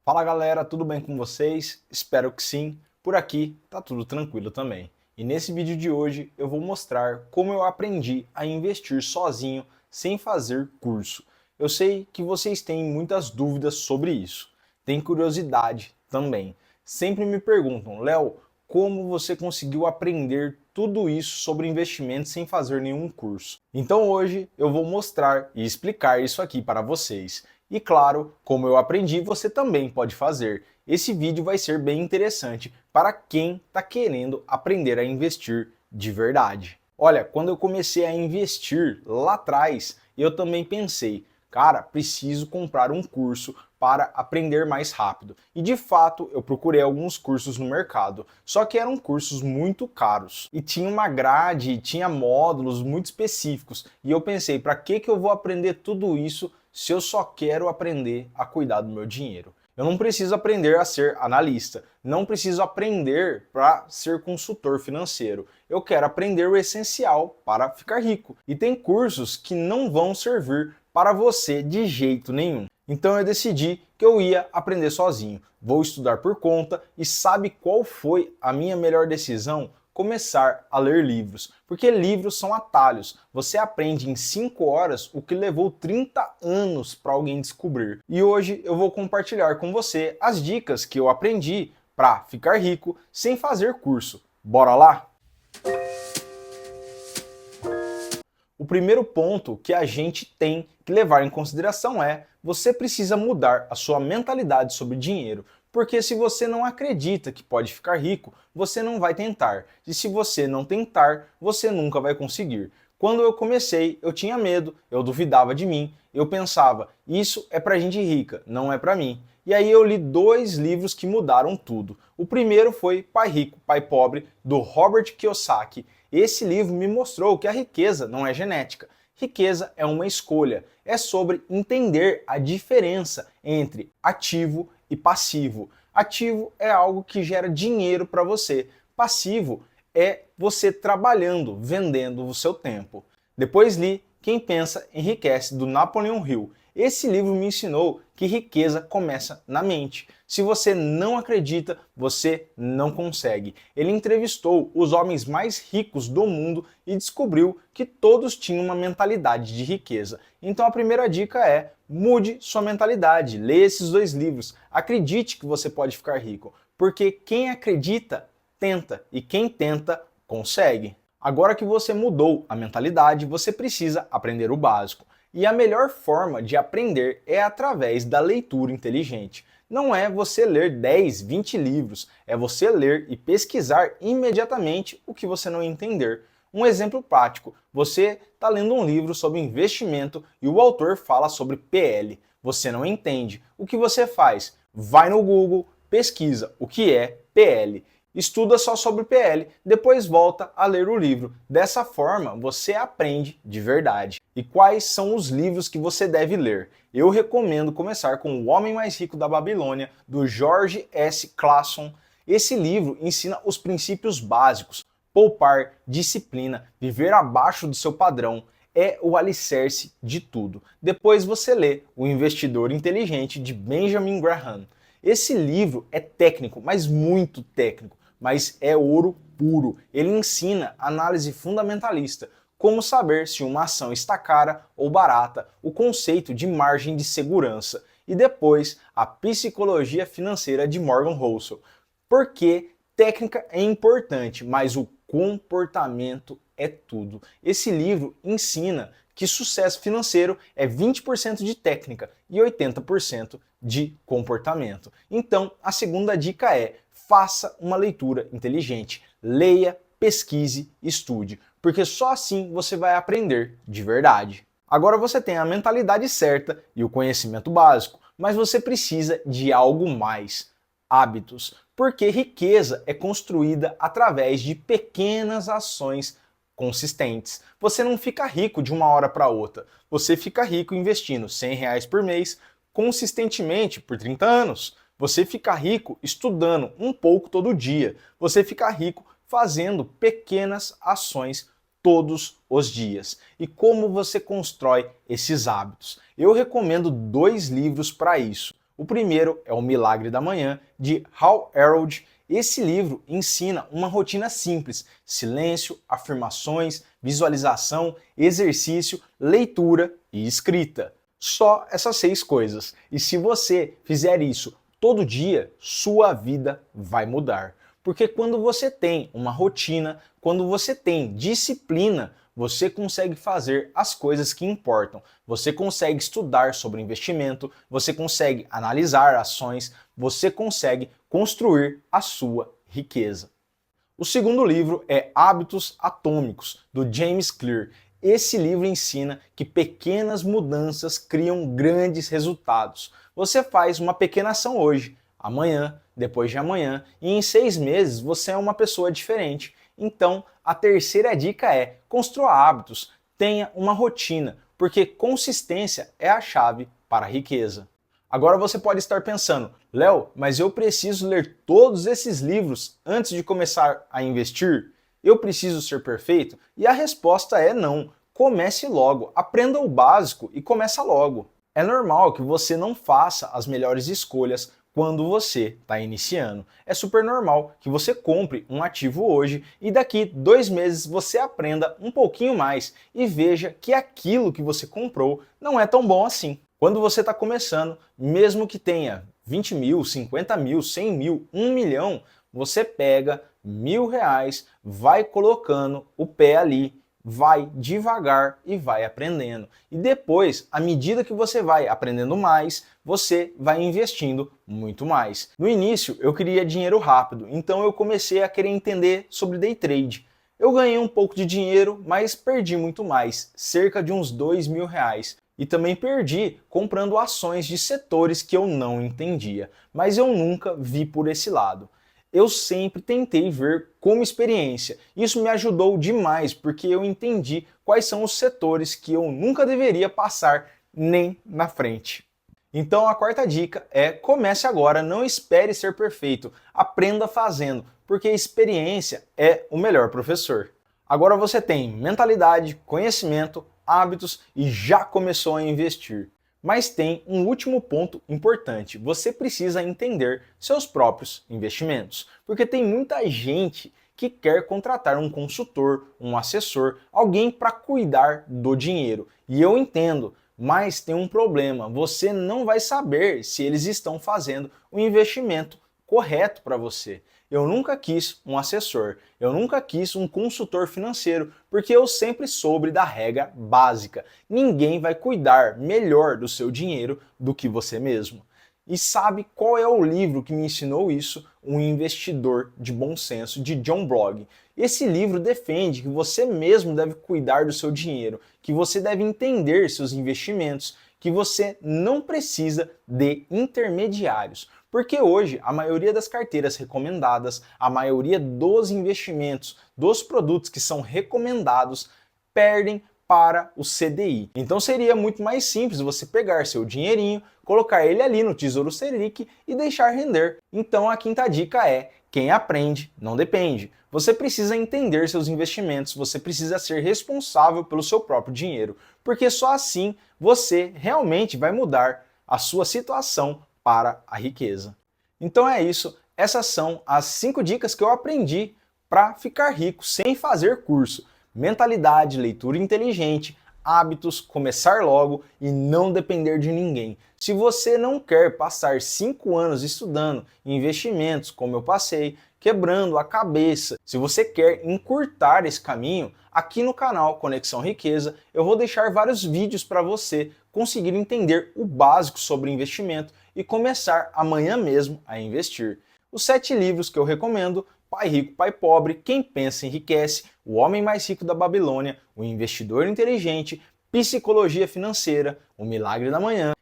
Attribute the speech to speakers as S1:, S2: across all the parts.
S1: Fala galera, tudo bem com vocês? Espero que sim. Por aqui tá tudo tranquilo também. E nesse vídeo de hoje eu vou mostrar como eu aprendi a investir sozinho sem fazer curso. Eu sei que vocês têm muitas dúvidas sobre isso. Tem curiosidade também. Sempre me perguntam, Léo, como você conseguiu aprender tudo isso sobre investimentos sem fazer nenhum curso? Então hoje eu vou mostrar e explicar isso aqui para vocês. E claro, como eu aprendi, você também pode fazer. Esse vídeo vai ser bem interessante para quem está querendo aprender a investir de verdade. Olha, quando eu comecei a investir lá atrás, eu também pensei, cara, preciso comprar um curso para aprender mais rápido. E de fato, eu procurei alguns cursos no mercado, só que eram cursos muito caros. E tinha uma grade, tinha módulos muito específicos. E eu pensei, para que eu vou aprender tudo isso se eu só quero aprender a cuidar do meu dinheiro? Eu não preciso aprender a ser analista, não preciso aprender para ser consultor financeiro. Eu quero aprender o essencial para ficar rico. E tem cursos que não vão servir para você de jeito nenhum. Então eu decidi que eu ia aprender sozinho. Vou estudar por conta e sabe qual foi a minha melhor decisão? Começar a ler livros, porque livros são atalhos. Você aprende em 5 horas o que levou 30 anos para alguém descobrir. E hoje eu vou compartilhar com você as dicas que eu aprendi para ficar rico sem fazer curso. Bora lá? O primeiro ponto que a gente tem que levar em consideração é você precisa mudar a sua mentalidade sobre dinheiro. Porque se você não acredita que pode ficar rico, você não vai tentar. E se você não tentar, você nunca vai conseguir. Quando eu comecei, eu tinha medo, eu duvidava de mim, eu pensava, isso é pra gente rica, não é pra mim. E aí eu li 2 livros que mudaram tudo. O primeiro foi Pai Rico, Pai Pobre, do Robert Kiyosaki. Esse livro me mostrou que a riqueza não é genética. Riqueza é uma escolha. É sobre entender a diferença entre ativo e passivo. Ativo é algo que gera dinheiro para você. Passivo é você trabalhando, vendendo o seu tempo. Depois li Quem Pensa Enriquece, do Napoleon Hill. Esse livro me ensinou que riqueza começa na mente. Se você não acredita, você não consegue. Ele entrevistou os homens mais ricos do mundo e descobriu que todos tinham uma mentalidade de riqueza. Então a primeira dica é: mude sua mentalidade, leia esses 2 livros. Acredite que você pode ficar rico, porque quem acredita, tenta, e quem tenta, consegue. Agora que você mudou a mentalidade, você precisa aprender o básico. E a melhor forma de aprender é através da leitura inteligente. Não é você ler 10, 20 livros, é você ler e pesquisar imediatamente o que você não entender. Um exemplo prático, você está lendo um livro sobre investimento e o autor fala sobre PL. Você não entende. O que você faz? Vai no Google, pesquisa o que é PL. Estuda só sobre PL, depois volta a ler o livro. Dessa forma, você aprende de verdade. E quais são os livros que você deve ler? Eu recomendo começar com O Homem Mais Rico da Babilônia, do George S. Clason. Esse livro ensina os princípios básicos: poupar, disciplina, viver abaixo do seu padrão. É o alicerce de tudo. Depois você lê O Investidor Inteligente, de Benjamin Graham. Esse livro é técnico, mas muito técnico, mas é ouro puro. Ele ensina análise fundamentalista, como saber se uma ação está cara ou barata, o conceito de margem de segurança e depois a psicologia financeira de Morgan Housel. Porque técnica é importante, mas o comportamento é tudo. Esse livro ensina que sucesso financeiro é 20% de técnica e 80% de comportamento. Então, a segunda dica é: faça uma leitura inteligente. Leia, pesquise, estude, porque só assim você vai aprender de verdade. Agora você tem a mentalidade certa e o conhecimento básico, mas você precisa de algo mais: hábitos. Porque riqueza é construída através de pequenas ações consistentes. Você não fica rico de uma hora para outra. Você fica rico investindo R$ 100 por mês, consistentemente por 30 anos. Você fica rico estudando um pouco todo dia. Você fica rico fazendo pequenas ações todos os dias. E como você constrói esses hábitos? Eu recomendo 2 livros para isso. O primeiro é O Milagre da Manhã, de Hal Elrod. Esse livro ensina uma rotina simples: silêncio, afirmações, visualização, exercício, leitura e escrita. Só essas 6 coisas. E se você fizer isso todo dia, sua vida vai mudar. Porque quando você tem uma rotina, quando você tem disciplina, você consegue fazer as coisas que importam. Você consegue estudar sobre investimento, você consegue analisar ações, você consegue construir a sua riqueza. O segundo livro é Hábitos Atômicos, do James Clear. Esse livro ensina que pequenas mudanças criam grandes resultados. Você faz uma pequena ação hoje, amanhã, depois de amanhã, e em 6 meses você é uma pessoa diferente. Então, a terceira dica é: construa hábitos, tenha uma rotina, porque consistência é a chave para a riqueza. Agora você pode estar pensando: Léo, mas eu preciso ler todos esses livros antes de começar a investir? Eu preciso ser perfeito? E a resposta é não. Comece logo, aprenda o básico e começa logo. É normal que você não faça as melhores escolhas quando você está iniciando. É super normal que você compre um ativo hoje e daqui 2 meses você aprenda um pouquinho mais e veja que aquilo que você comprou não é tão bom assim. Quando você está começando, mesmo que tenha 20 mil, 50 mil, 100 mil, 1 milhão, você pega R$ 1.000, vai colocando o pé ali, vai devagar e vai aprendendo. E depois, à medida que você vai aprendendo mais, você vai investindo muito mais. No início, eu queria dinheiro rápido, então eu comecei a querer entender sobre day trade. Eu ganhei um pouco de dinheiro, mas perdi muito mais, cerca de uns R$ 2.000. E também perdi comprando ações de setores que eu não entendia, mas eu nunca vi por esse lado. Eu sempre tentei ver como experiência. Isso me ajudou demais, porque eu entendi quais são os setores que eu nunca deveria passar nem na frente. Então a quarta dica é: comece agora, não espere ser perfeito, aprenda fazendo, porque a experiência é o melhor professor. Agora você tem mentalidade, conhecimento, hábitos e já começou a investir. Mas tem um último ponto importante: você precisa entender seus próprios investimentos, porque tem muita gente que quer contratar um consultor, um assessor, alguém para cuidar do dinheiro. E eu entendo, mas tem um problema: você não vai saber se eles estão fazendo o investimento correto para você. Eu nunca quis um assessor, eu nunca quis um consultor financeiro, porque eu sempre soube da regra básica: ninguém vai cuidar melhor do seu dinheiro do que você mesmo. E sabe qual é o livro que me ensinou isso? Um Investidor de Bom Senso, de John Blogg. Esse livro defende que você mesmo deve cuidar do seu dinheiro, que você deve entender seus investimentos, que você não precisa de intermediários. Porque hoje a maioria das carteiras recomendadas, a maioria dos investimentos, dos produtos que são recomendados, perdem para o CDI. Então seria muito mais simples você pegar seu dinheirinho, colocar ele ali no Tesouro Selic e deixar render. Então a quinta dica é: quem aprende não depende. Você precisa entender seus investimentos, você precisa ser responsável pelo seu próprio dinheiro, porque só assim você realmente vai mudar a sua situação para a riqueza. Então é isso, essas são as 5 dicas que eu aprendi para ficar rico sem fazer curso. Mentalidade, leitura inteligente, hábitos, começar logo e não depender de ninguém. Se você não quer passar 5 anos estudando investimentos, como eu passei, quebrando a cabeça, se você quer encurtar esse caminho, aqui no canal Conexão Riqueza eu vou deixar vários vídeos para você conseguir entender o básico sobre investimento e começar amanhã mesmo a investir. Os 7 livros que eu recomendo: Pai Rico, Pai Pobre, Quem Pensa Enriquece, O Homem Mais Rico da Babilônia, O Investidor Inteligente, Psicologia Financeira, O Milagre da Manhã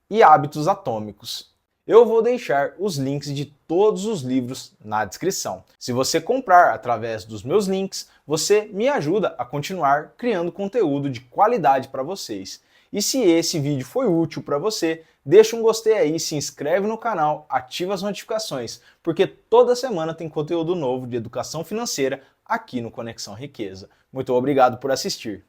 S1: e Hábitos Atômicos. Eu vou deixar os links de todos os livros na descrição. Se você comprar através dos meus links, você me ajuda a continuar criando conteúdo de qualidade para vocês. E se esse vídeo foi útil para você, deixa um gostei aí, se inscreve no canal, ativa as notificações, porque toda semana tem conteúdo novo de educação financeira aqui no Conexão Riqueza. Muito obrigado por assistir.